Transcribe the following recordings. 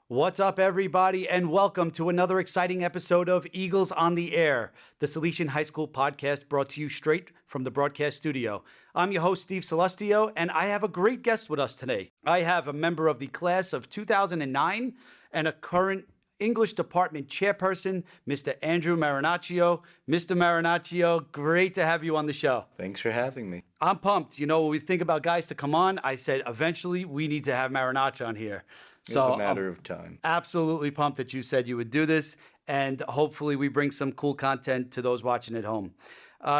What's up, everybody, and welcome to another exciting episode of Eagles on the Air, the Salesian High School podcast brought to you straight from the broadcast studio. I'm your host, Steve Celestio, and I have a great guest with us today. I have a member of the class of 2009 and a current English department chairperson, Mr. Andrew Marinaccio. Mr. Marinaccio, great to have you on the show. Thanks for having me. I'm pumped. You know, when we think about guys to come on, I said, eventually we need to have Marinaccio on here. It's a matter of time. Absolutely pumped that you said you would do this, and hopefully we bring some cool content to those watching at home.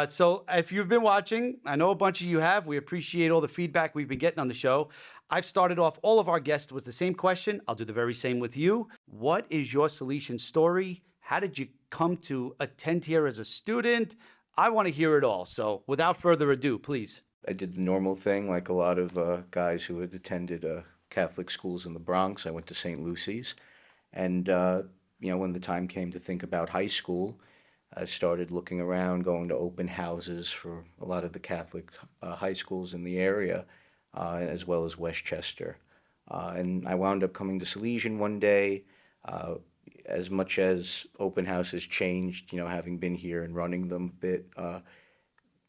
So if you've been watching, I know a bunch of you have. We appreciate all the feedback we've been getting on the show. I've started off all of our guests with the same question. I'll do the very same with you. What is your Salesian story? How did you come to attend here as a student? I want to hear it all. So without further ado, please. I did the normal thing like a lot of guys who had attended Catholic schools in the Bronx. I went to St. Lucy's. And, when the time came to think about high school, I started looking around, going to open houses for a lot of the Catholic high schools in the area, as well as Westchester. And I wound up coming to Salesian one day. As much as open houses changed, having been here and running them a bit,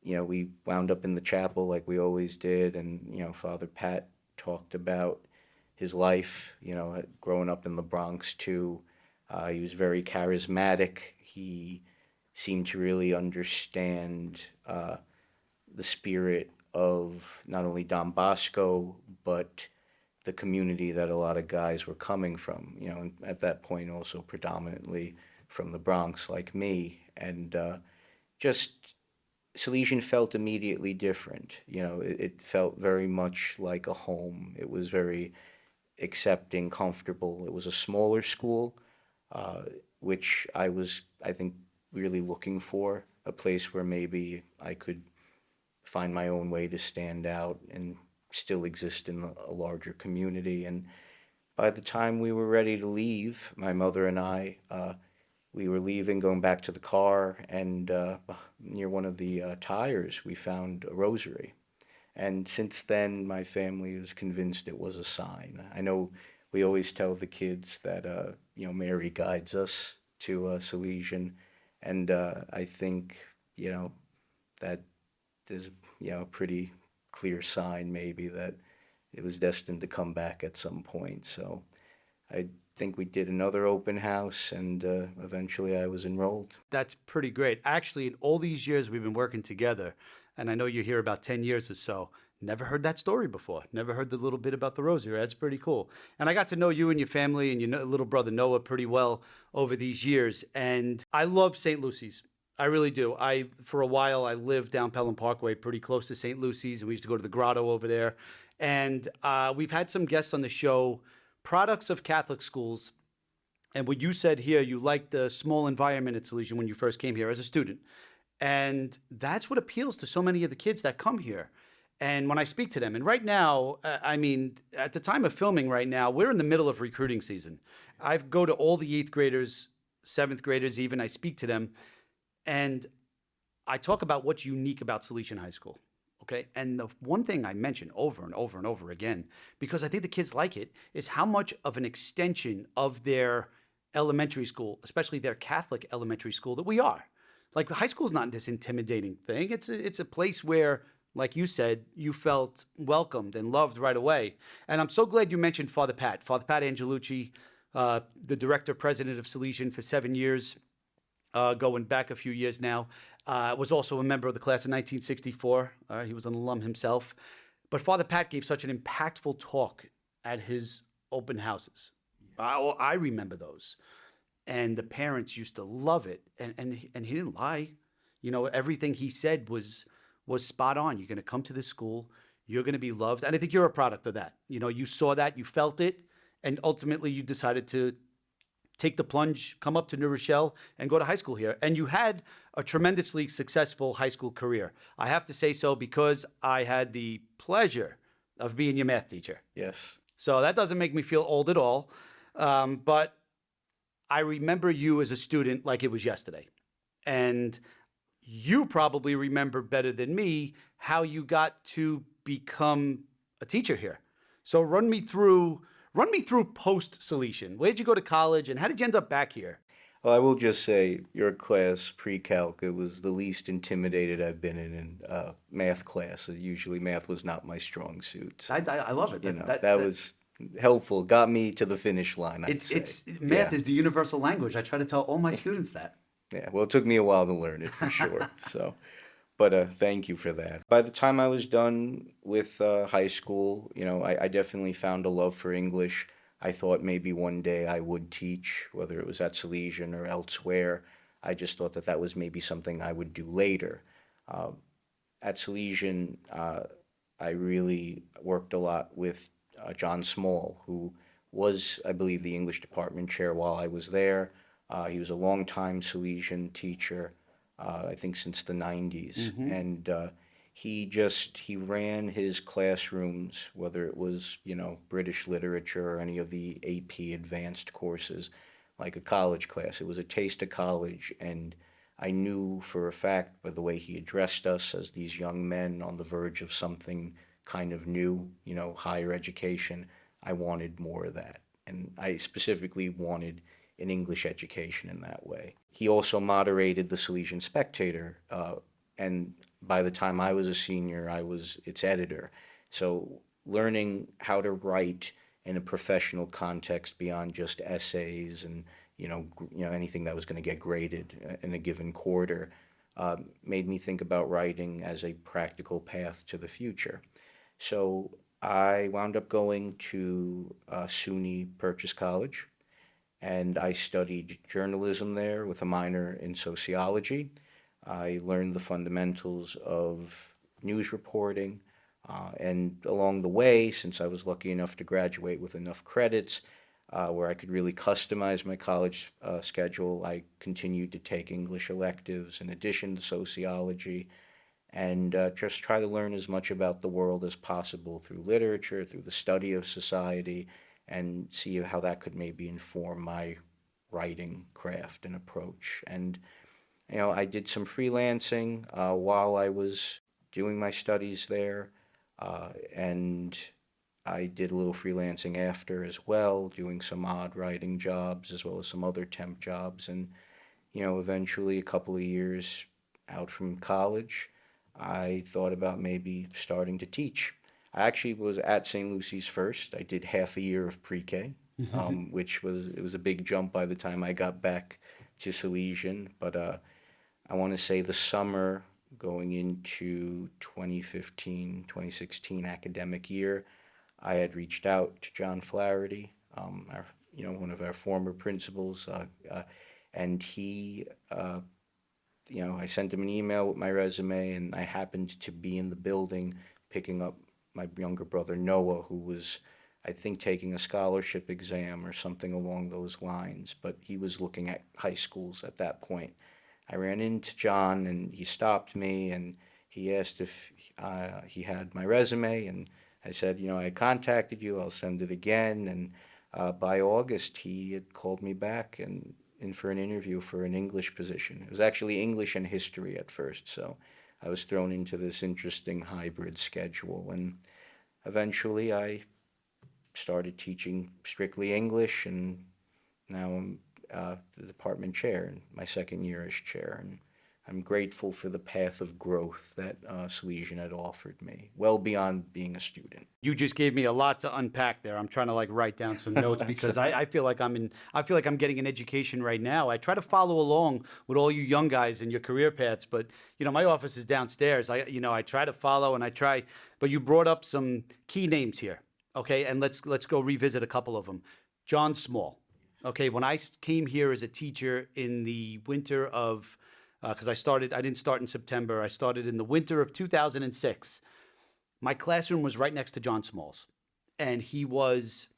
we wound up in the chapel like we always did. And, Father Pat talked about his life, growing up in the Bronx too. He was very charismatic. He seemed to really understand the spirit of not only Don Bosco, but the community that a lot of guys were coming from, and at that point also predominantly from the Bronx like me. And just Salesian felt immediately different. It felt very much like a home. It was very accepting, comfortable. It was a smaller school, which I think, really looking for, a place where maybe I could find my own way to stand out and still exist in a larger community. And by the time we were ready to leave, my mother and I, we were leaving, going back to the car, and near one of the tires, we found a rosary. And since then, my family was convinced it was a sign. I know we always tell the kids that, Mary guides us to Salesian. And I think, that is, a pretty clear sign maybe that it was destined to come back at some point. So I think we did another open house, and eventually I was enrolled. That's pretty great. Actually, in all these years we've been working together, and I know you're here about 10 years or so, never heard that story before. Never heard the little bit about the rosary. That's pretty cool. And I got to know you and your family and your little brother Noah pretty well over these years. And I love St. Lucy's. I really do. For a while, I lived down Pelham Parkway, pretty close to St. Lucy's, and we used to go to the grotto over there. And we've had some guests on the show, products of Catholic schools. And what you said here, you liked the small environment at Salesian when you first came here as a student. And that's what appeals to so many of the kids that come here. And when I speak to them, and right now, at the time of filming right now, we're in the middle of recruiting season. I go to all the 8th graders, 7th graders even, I speak to them, and I talk about what's unique about Salesian High School, okay? And the one thing I mention over and over and over again, because I think the kids like it, is how much of an extension of their elementary school, especially their Catholic elementary school, that we are. Like, high school is not this intimidating thing. It's a place where, like you said, you felt welcomed and loved right away. And I'm so glad you mentioned Father Pat Angelucci, the director, president of Salesian for 7 years, going back a few years now, was also a member of the class of 1964. He was an alum himself. But Father Pat gave such an impactful talk at his open houses. I remember those. And the parents used to love it. And he didn't lie. Everything he said was spot on. You're going to come to this school. You're going to be loved. And I think you're a product of that. You saw that, you felt it, and ultimately you decided to take the plunge, come up to New Rochelle, and go to high school here. And you had a tremendously successful high school career. I have to say so because I had the pleasure of being your math teacher. Yes. So that doesn't make me feel old at all. But I remember you as a student like it was yesterday. And you probably remember better than me how you got to become a teacher here. So run me through Run me through post-Salesian. Where'd you go to college, and how did you end up back here? Well, I will just say your class, pre-calc, it was the least intimidated I've been in math class. Usually math was not my strong suit. So, I love it. that was helpful. Got me to the finish line, I'd say. It's math Yeah, is the universal language. I try to tell all my students that. yeah. Well, it took me a while to learn it for sure. So, but thank you for that. By the time I was done with high school, I definitely found a love for English. I thought maybe one day I would teach, whether it was at Salesian or elsewhere. I just thought that that was maybe something I would do later. Uh, at Salesian, I really worked a lot with John Small, who was, I believe, the English department chair while I was there. He was a longtime Salesian teacher, I think since the 90s. And he ran his classrooms, whether it was, British literature or any of the AP advanced courses, like a college class. It was a taste of college, and I knew for a fact by the way he addressed us as these young men on the verge of something kind of new, higher education, I wanted more of that. And I specifically wanted an English education in that way. He also moderated the Salesian Spectator, and by the time I was a senior, I was its editor. So learning how to write in a professional context beyond just essays and anything that was going to get graded in a given quarter made me think about writing as a practical path to the future. So I wound up going to SUNY Purchase College, and I studied journalism there with a minor in sociology. I learned the fundamentals of news reporting, and along the way, since I was lucky enough to graduate with enough credits where I could really customize my college schedule, I continued to take English electives in addition to sociology, and just try to learn as much about the world as possible through literature, through the study of society, and see how that could maybe inform my writing craft and approach. And I did some freelancing while I was doing my studies there, and I did a little freelancing after as well, doing some odd writing jobs as well as some other temp jobs. And, eventually a couple of years out from college, I thought about maybe starting to teach. I actually was at St. Lucy's first. I did half a year of pre-K, which was a big jump by the time I got back to Salesian. But I want to say the summer going into 2015, 2016 academic year, I had reached out to John Flaherty, one of our former principals, and he, I sent him an email with my resume, and I happened to be in the building picking up my younger brother Noah, who was, I think, taking a scholarship exam or something along those lines, but he was looking at high schools at that point. I ran into John, and he stopped me, and he asked if he had my resume, and I said, I contacted you, I'll send it again. And by August, he had called me back and in for an interview for an English position. It was actually English and history at first, so I was thrown into this interesting hybrid schedule. And eventually, I started teaching strictly English, and now I'm the department chair, in my second year as chair. And I'm grateful for the path of growth that Salesian had offered me, well beyond being a student. You just gave me a lot to unpack there. I'm trying to write down some notes because I feel like I feel like I'm getting an education right now. I try to follow along with all you young guys in your career paths, but my office is downstairs. I try to follow and I try, but you brought up some key names here. Okay, and let's go revisit a couple of them. John Small. Okay, when I came here as a teacher in the winter of because I didn't start in September. I started in the winter of 2006. My classroom was right next to John Small's. And he was,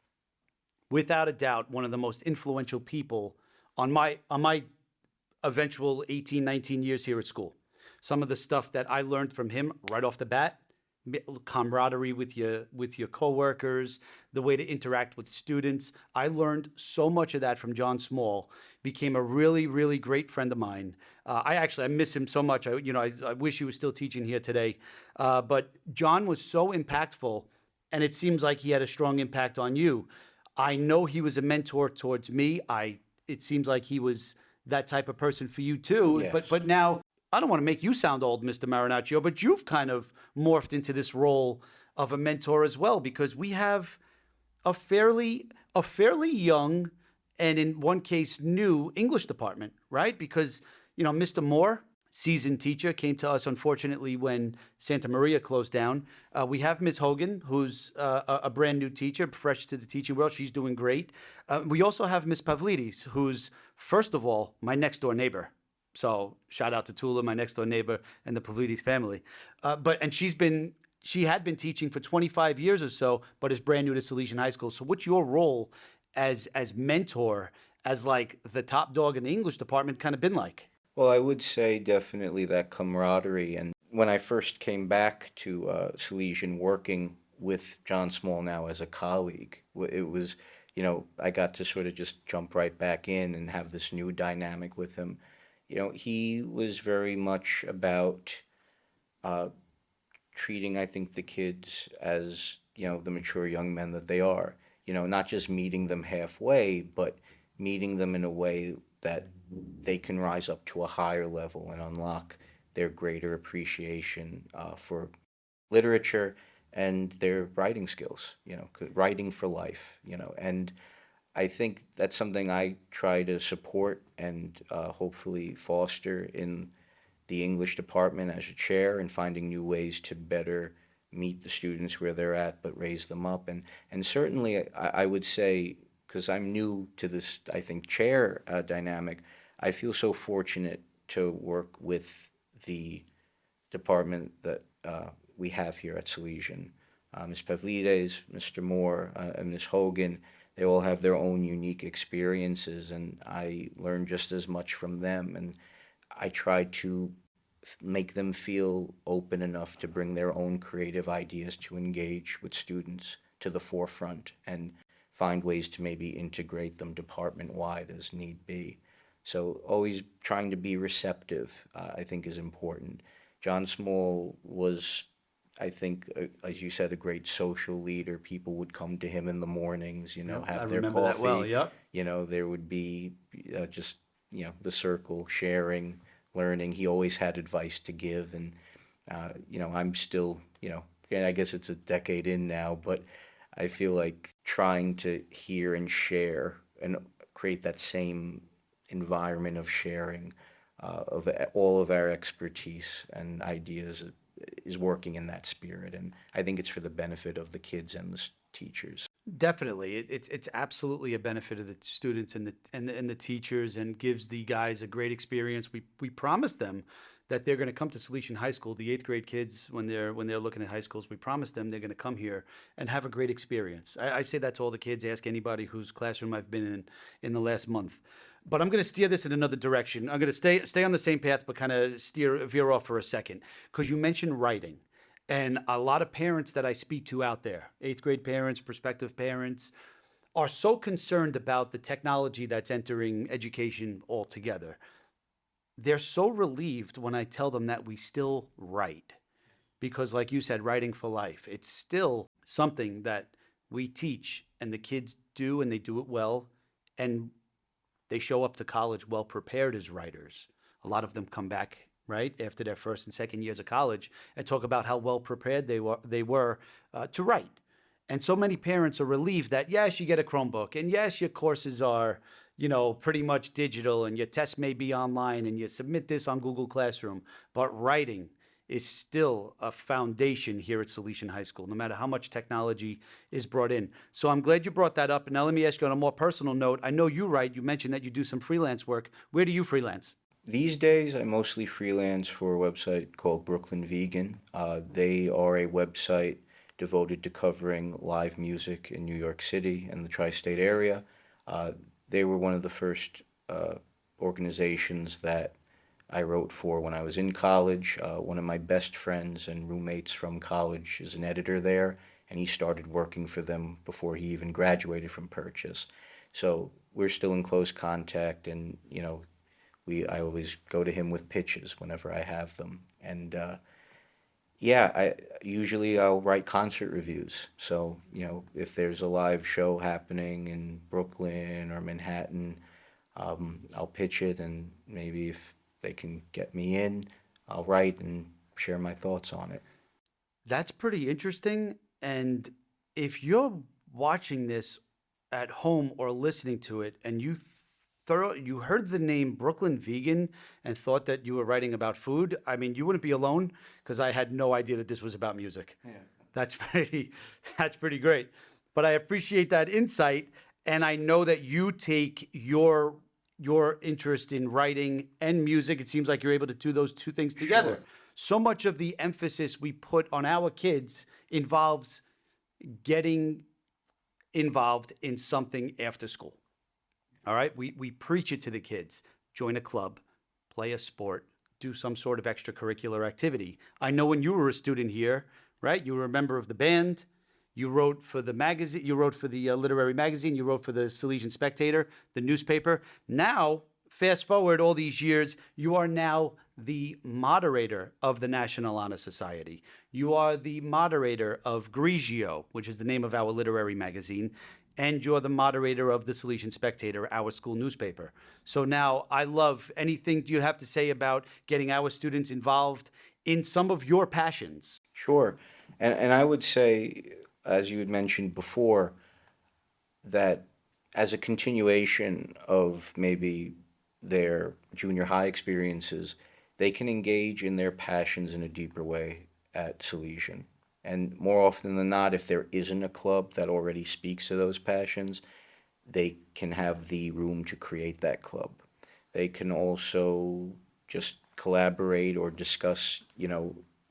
without a doubt, one of the most influential people on my eventual 18, 19 years here at school. Some of the stuff that I learned from him right off the bat, camaraderie with your coworkers, the way to interact with students. I learned so much of that from John Small. Became a really, really great friend of mine. I miss him so much. I wish he was still teaching here today. But John was so impactful, and it seems like he had a strong impact on you. I know he was a mentor towards me. It seems like he was that type of person for you too. But Yes. now I don't want to make you sound old, Mr. Marinaccio, but you've kind of morphed into this role of a mentor as well because we have a fairly young and in one case new English department, right? Because Mr. Moore, seasoned teacher, came to us unfortunately when Santa Maria closed down. We have Ms. Hogan, who's a brand new teacher, fresh to the teaching world. She's doing great. We also have Ms. Pavlidis, who's first of all my next door neighbor. So shout out to Tula, my next door neighbor, and the Pavlidis family. And she had been teaching for 25 years or so, but is brand new to Salesian High School. So what's your role as mentor, as like the top dog in the English department kind of been like? Well, I would say definitely that camaraderie. And when I first came back to Salesian, working with John Small now as a colleague, it was, I got to sort of just jump right back in and have this new dynamic with him. He was very much about uh, treating, I think, the kids as, the mature young men that they are. Not just meeting them halfway, but meeting them in a way that they can rise up to a higher level and unlock their greater appreciation for literature and their writing skills, 'cause writing for life, and I think that's something I try to support and hopefully foster in the English department as a chair and finding new ways to better meet the students where they're at, but raise them up. And certainly, I would say, because I'm new to this, I think, chair dynamic, I feel so fortunate to work with the department that we have here at Salesian. Ms. Pavlides, Mr. Moore, and Ms. Hogan, they all have their own unique experiences, and I learn just as much from them. And I try to make them feel open enough to bring their own creative ideas to engage with students to the forefront and find ways to maybe integrate them department wide as need be. So always trying to be receptive, I think, is important. John Small was, I think, as you said, a great social leader. People would come to him in the mornings, Yep, I have their remember that well. coffee. Yep. There would be just, the circle, sharing, learning. He always had advice to give. And, I'm still, and I guess it's a decade in now, but I feel like trying to hear and share and create that same environment of sharing all of our expertise and ideas is working in that spirit. And I think it's for the benefit of the kids and the teachers. Definitely, it's absolutely a benefit of the students and the teachers, and gives the guys a great experience. We promise them that they're going to come to Salesian High School. The eighth grade kids, when they're looking at high schools, we promise them they're going to come here and have a great experience. I say that to all the kids. Ask anybody whose classroom I've been in the last month. But I'm going to steer this in another direction. I'm going to stay on the same path, but kind of veer off for a second, because you mentioned writing. And a lot of parents that I speak to out there, eighth grade parents, prospective parents, are so concerned about the technology that's entering education altogether. They're so relieved when I tell them that we still write. Because, like you said, writing for life, it's still something that we teach, and the kids do, and they do it well. And they show up to college well prepared as writers. A lot of them come back right after their first and second years of college and talk about how well prepared they were to write. And so many parents are relieved that yes, you get a Chromebook, and yes, your courses are pretty much digital, and your tests may be online, and you submit this on Google Classroom, but writing is still a foundation here at Salesian High School, no matter how much technology is brought in. So I'm glad you brought that up. And now let me ask you on a more personal note. I know you write. You mentioned that you do some freelance work. Where do you freelance? These days, I mostly freelance for a website called Brooklyn Vegan. They are a website devoted to covering live music in New York City and the tri-state area. Uh, they were one of the first organizations that I wrote for when I was in college. One of my best friends and roommates from college is an editor there, and he started working for them before he even graduated from Purchase. So we're still in close contact, and I always go to him with pitches whenever I have them. And Yeah, I usually I'll write concert reviews. So, if there's a live show happening in Brooklyn or Manhattan, I'll pitch it, and maybe if they can get me in, I'll write and share my thoughts on it. That's pretty interesting. And if you're watching this at home or listening to it and you heard the name Brooklyn Vegan and thought that you were writing about food, I mean, you wouldn't be alone because I had no idea that this was about music. Yeah. That's pretty that's pretty great. But I appreciate that insight, and I know that you take your interest in writing and music. It seems like you're able to do those two things together. Sure. So much of the emphasis we put on our kids involves getting involved in something after school. All right. We preach it to the kids: join a club, play a sport, do some sort of extracurricular activity. I know when you were a student here, right? You were a member of the band. You wrote for the magazine. You wrote for the literary magazine. You wrote for the Salesian Spectator, the newspaper. Now, fast forward all these years, you are now the moderator of the National Honor Society. You are the moderator of Grigio, which is the name of our literary magazine, and you're the moderator of the Salesian Spectator, our school newspaper. So now I love anything you have to say about getting our students involved in some of your passions. Sure. And I would say, as you had mentioned before, that as a continuation of maybe their junior high experiences, they can engage in their passions in a deeper way at Salesian. And more often than not, if there isn't a club that already speaks to those passions, they can have the room to create that club. They can also just collaborate or discuss,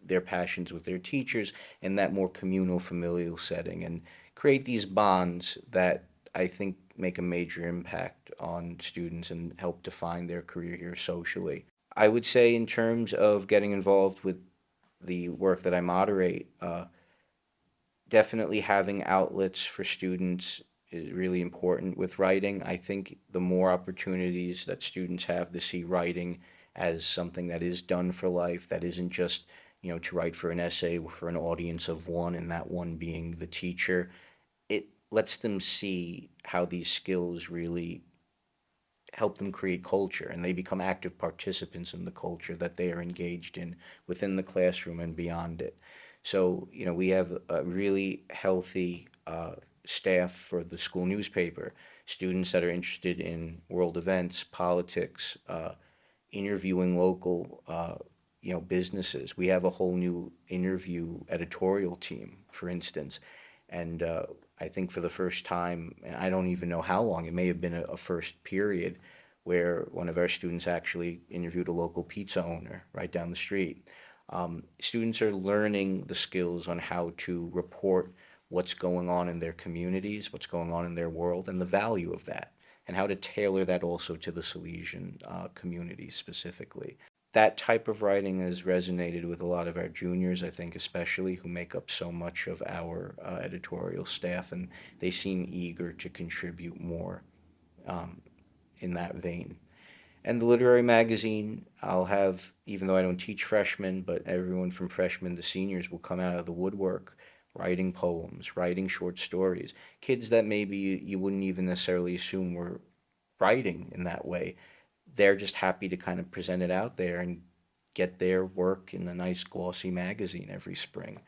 their passions with their teachers in that more communal, familial setting and create these bonds that I think make a major impact on students and help define their career here socially. I would say, in terms of getting involved with the work that I moderate, definitely having outlets for students is really important with writing. I think the more opportunities that students have to see writing as something that is done for life, that isn't just, to write for an essay for an audience of one, and that one being the teacher, it lets them see how these skills really help them create culture, and they become active participants in the culture that they are engaged in within the classroom and beyond it. So, we have a really healthy staff for the school newspaper, students that are interested in world events, politics, interviewing local, businesses. We have a whole new interview editorial team, for instance, and I think for the first time, and I don't even know how long, it may have been a first period where one of our students actually interviewed a local pizza owner right down the street. Students are learning the skills on how to report what's going on in their communities, what's going on in their world, and the value of that, and how to tailor that also to the Salesian community specifically. That type of writing has resonated with a lot of our juniors, I think, especially, who make up so much of our editorial staff, and they seem eager to contribute more um, in that vein. And the literary magazine, I'll have, even though I don't teach freshmen, but everyone from freshmen to seniors will come out of the woodwork writing poems, writing short stories. Kids that maybe you wouldn't even necessarily assume were writing in that way. They're just happy to kind of present it out there and get their work in a nice glossy magazine every spring.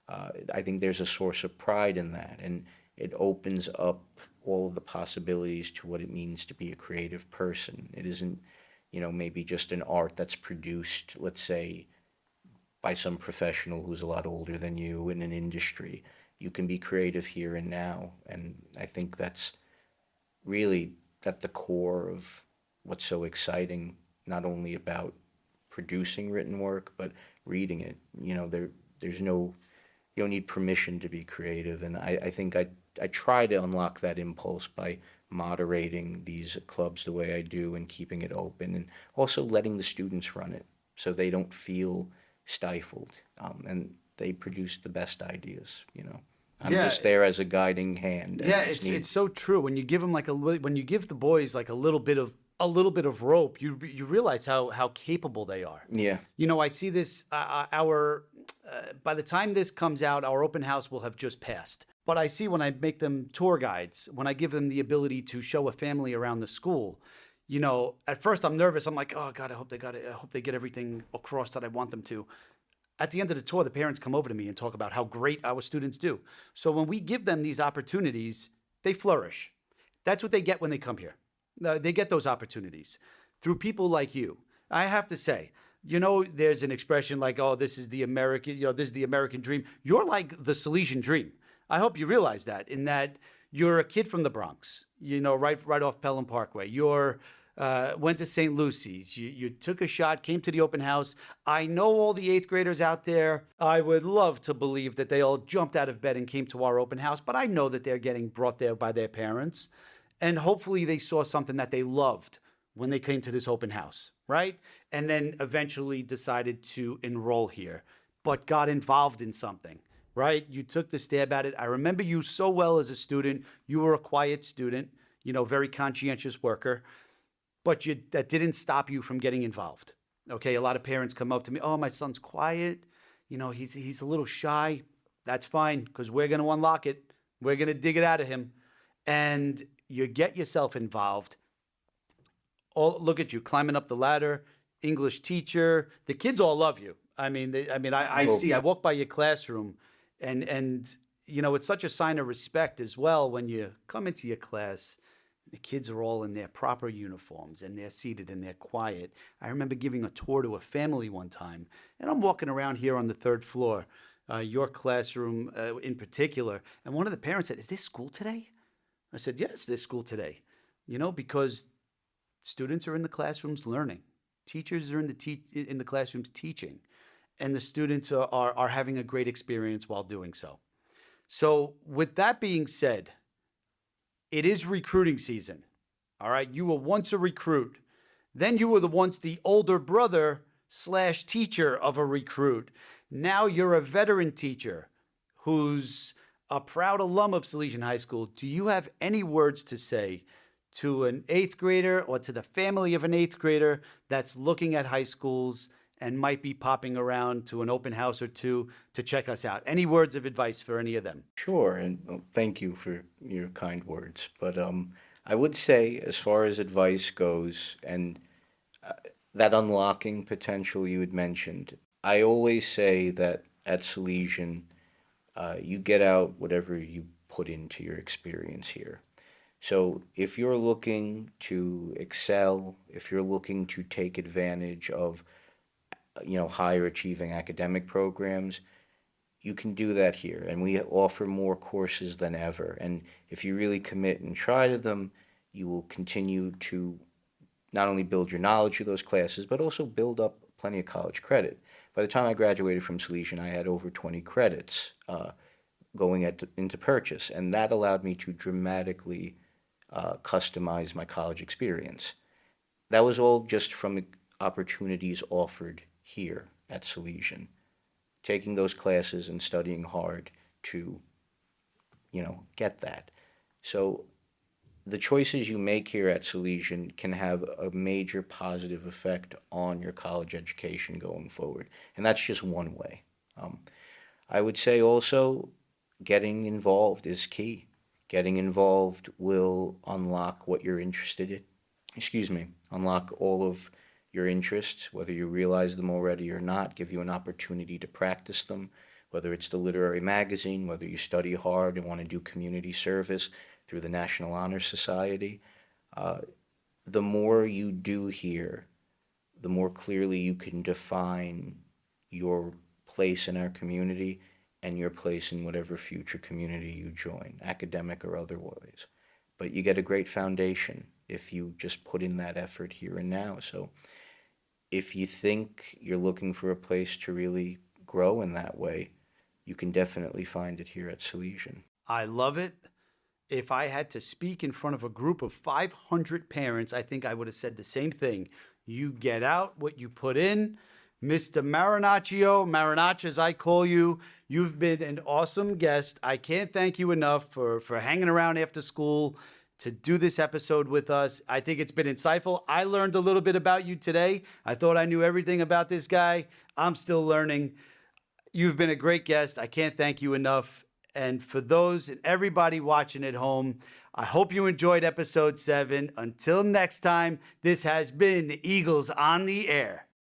I think there's a source of pride in that, and it opens up all of the possibilities to what it means to be a creative person. It isn't, maybe just an art that's produced, let's say, by some professional who's a lot older than you in an industry. You can be creative here and now, and I think that's really at the core of what's so exciting, not only about producing written work, but reading it. There's no, you don't need permission to be creative. And I think I try to unlock that impulse by moderating these clubs the way I do and keeping it open, and also letting the students run it so they don't feel stifled, and they produce the best ideas. I'm Yeah, just there as a guiding hand. yeah, As it's need. it's so true. When you give them when you give the boys like a little bit of rope, you realize how capable they are. Yeah. I see this. Our by the time this comes out, our open house will have just passed. But I see when I make them tour guides, when I give them the ability to show a family around the school, at first I'm nervous. I'm like, oh God, I hope they got it. I hope they get everything across that I want them to. At the end of the tour, the parents come over to me and talk about how great our students do. So when we give them these opportunities, they flourish. That's what they get when they come here. They get those opportunities through people like you. I have to say, there's an expression like, oh, this is the American dream. You're like the Salesian dream. I hope you realize that, in that you're a kid from the Bronx, right off Pelham Parkway. You're went to St. Lucy's. You took a shot, came to the open house. I know all the eighth graders out there. I would love to believe that they all jumped out of bed and came to our open house, but I know that they're getting brought there by their parents. And hopefully they saw something that they loved when they came to this open house, right? And then eventually decided to enroll here, but got involved in something, right? You took the stab at it. I remember you so well as a student. You were a quiet student, very conscientious worker, but that didn't stop you from getting involved. Okay, a lot of parents come up to me, oh, my son's quiet. He's a little shy. That's fine, because we're going to unlock it. We're going to dig it out of him. And you get yourself involved. Look at you climbing up the ladder, English teacher. The kids all love you. I walk by your classroom, and it's such a sign of respect as well when you come into your class. The kids are all in their proper uniforms, and they're seated and they're quiet. I remember giving a tour to a family one time, and I'm walking around here on the third floor, your classroom in particular, and one of the parents said, "Is this school today?" I said, "Yes, this school today." Because students are in the classrooms learning, teachers are in the classrooms teaching, and the students are having a great experience while doing so. So with that being said, it is recruiting season. All right. You were once a recruit. Then you were once the older brother / teacher of a recruit. Now you're a veteran teacher who's a proud alum of Salesian High School. Do you have any words to say to an eighth grader or to the family of an eighth grader that's looking at high schools and might be popping around to an open house or two to check us out? Any words of advice for any of them? Sure, and thank you for your kind words. But I would say, as far as advice goes, and that unlocking potential you had mentioned, I always say that at Salesian, you get out whatever you put into your experience here. So if you're looking to excel, if you're looking to take advantage of higher achieving academic programs, you can do that here. And we offer more courses than ever. And if you really commit and try to them, you will continue to not only build your knowledge of those classes, but also build up plenty of college credit. By the time I graduated from Salesian, I had over 20 credits going into purchase. And that allowed me to dramatically customize my college experience. That was all just from opportunities offered here at Salesian, taking those classes and studying hard to, get that. So the choices you make here at Salesian can have a major positive effect on your college education going forward. And that's just one way. I would say also getting involved is key. Getting involved will unlock what you're interested in. Unlock all of your interests, whether you realize them already or not, give you an opportunity to practice them, whether it's the literary magazine, whether you study hard and want to do community service through the National Honor Society. The more you do here, the more clearly you can define your place in our community and your place in whatever future community you join, academic or otherwise. But you get a great foundation if you just put in that effort here and now. So if you think you're looking for a place to really grow in that way, you can definitely find it here at Salesian. I love it. If I had to speak in front of a group of 500 parents, I think I would have said the same thing. You get out what you put in. Mr. Marinaccio, as I call you, you've been an awesome guest. I can't thank you enough for hanging around after school to do this episode with us. I think it's been insightful. I learned a little bit about you today. I thought I knew everything about this guy. I'm still learning. You've been a great guest. I can't thank you enough. And for those and everybody watching at home, I hope you enjoyed episode 7. Until next time, this has been Eagles on the Air.